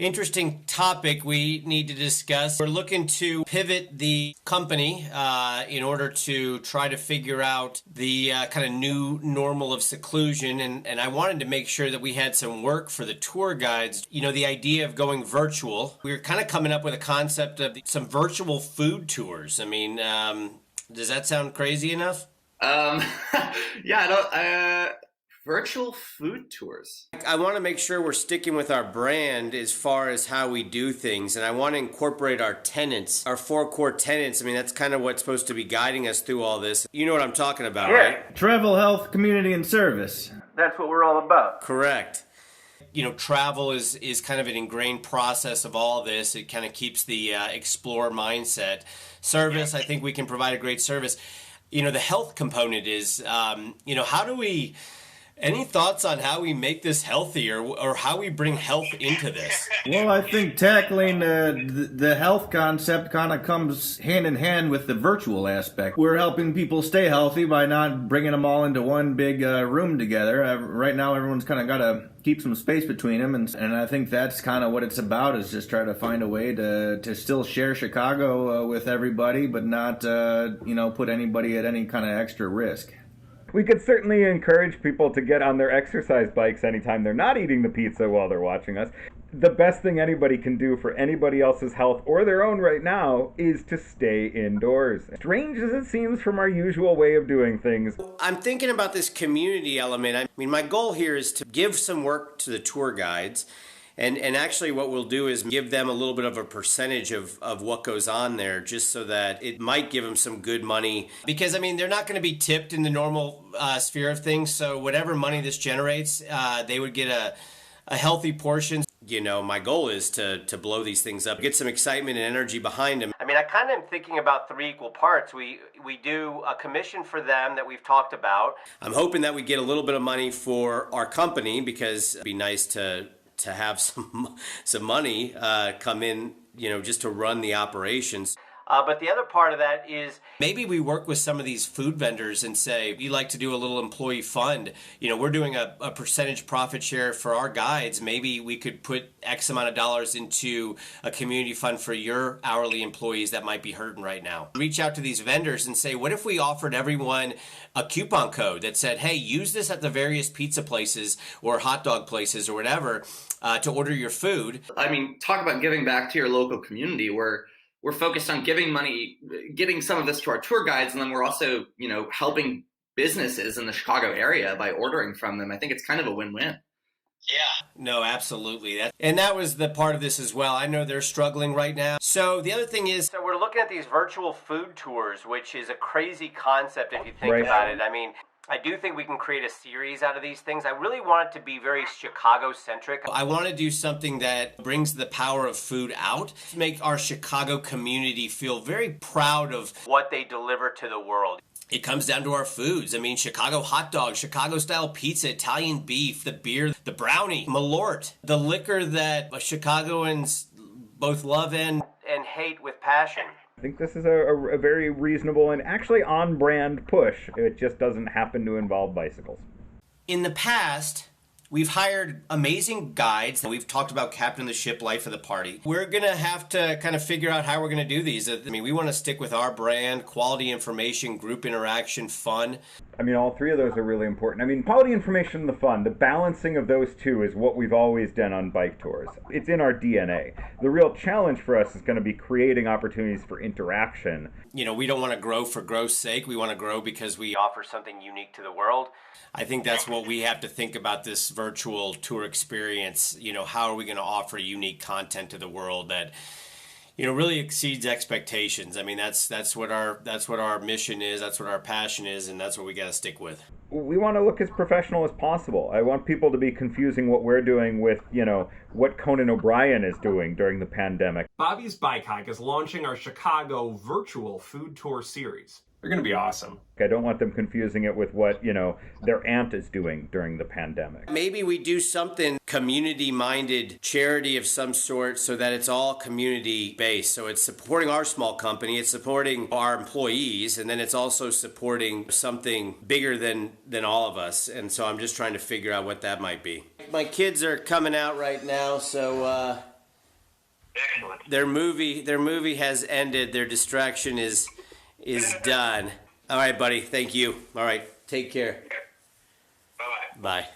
interesting topic we need to discuss. We're looking to pivot the company in order to try to figure out the kind of new normal of seclusion. And I wanted to make sure that we had some work for the tour guides. You know, the idea of going virtual. We were kind of coming up with a concept of some virtual food tours. I mean, does that sound crazy enough? Um, yeah, I don't, virtual food tours. I want to make sure we're sticking with our brand as far as how we do things, and I want to incorporate our tenets, our four core tenets. I mean, that's kind of what's supposed to be guiding us through all this. You know what I'm talking about, right? Travel, health, community, and service. That's what we're all about. Correct. You know, travel is kind of an ingrained process of all this. It kind of keeps the explore mindset. Service, I think we can provide a great service. You know, the health component is, how do we... Any thoughts on how we make this healthier or how we bring health into this? Well, I think tackling the health concept kind of comes hand in hand with the virtual aspect. We're helping people stay healthy by not bringing them all into one big room together. Right now, everyone's kind of got to keep some space between them, and I think that's kind of what it's about, is just try to find a way to still share Chicago with everybody, but not, put anybody at any kind of extra risk. We could certainly encourage people to get on their exercise bikes anytime they're not eating the pizza while they're watching us. The best thing anybody can do for anybody else's health or their own right now is to stay indoors. Strange as it seems from our usual way of doing things. I'm thinking about this community element. I mean, my goal here is to give some work to the tour guides. And actually what we'll do is give them a little bit of a percentage of what goes on there, just so that it might give them some good money. Because, I mean, they're not going to be tipped in the normal sphere of things. So whatever money this generates, they would get a healthy portion. You know, my goal is to blow these things up, get some excitement and energy behind them. I mean, I kind of am thinking about 3 equal parts. We do a commission for them that we've talked about. I'm hoping that we get a little bit of money for our company, because it'd be nice to have some money come in, just to run the operations. But the other part of that is maybe we work with some of these food vendors and say, we like to do a little employee fund. We're doing a percentage profit share for our guides. Maybe we could put X amount of dollars into a community fund for your hourly employees that might be hurting right now. Reach out to these vendors and say, what if we offered everyone a coupon code that said, hey, use this at the various pizza places or hot dog places or whatever to order your food. I mean, talk about giving back to your local community. We're focused on giving money, getting some of this to our tour guides, and then we're also, helping businesses in the Chicago area by ordering from them. I think it's kind of a win-win. Yeah. No, absolutely. And that was the part of this as well. I know they're struggling right now. So the other thing is, so we're looking at these virtual food tours, which is a crazy concept if you think about it. I mean, I do think we can create a series out of these things. I really want it to be very Chicago-centric. I want to do something that brings the power of food out, to make our Chicago community feel very proud of what they deliver to the world. It comes down to our foods. I mean, Chicago hot dogs, Chicago-style pizza, Italian beef, the beer, the brownie, Malort, the liquor that Chicagoans both love and hate with passion. I think this is a very reasonable and actually on-brand push. It just doesn't happen to involve bicycles. In the past, we've hired amazing guides. We've talked about captain the ship, life of the party. We're going to have to kind of figure out how we're going to do these. I mean, we want to stick with our brand, quality information, group interaction, fun. I mean, all 3 of those are really important. I mean, quality information and the fun, the balancing of those 2 is what we've always done on bike tours. It's in our DNA. The real challenge for us is going to be creating opportunities for interaction. We don't want to grow for growth's sake. We want to grow because we offer something unique to the world. I think that's what we have to think about this virtual tour experience. How are we going to offer unique content to the world that really exceeds expectations? I mean, that's what our mission is, that's what our passion is, and that's what we got to stick with. We want to look as professional as possible. I want people to be confusing what we're doing with, what Conan O'Brien is doing during the pandemic. Bobby's Bike Hike is launching our Chicago virtual food tour series. They're going to be awesome. I don't want them confusing it with what, their aunt is doing during the pandemic. Maybe we do something community-minded, charity of some sort, so that it's all community-based. So it's supporting our small company, it's supporting our employees, and then it's also supporting something bigger than all of us. And so I'm just trying to figure out what that might be. My kids are coming out right now, so Excellent. Their movie has ended. Their distraction is done. All right, buddy. Thank you. All right. Take care. Bye-bye. Bye.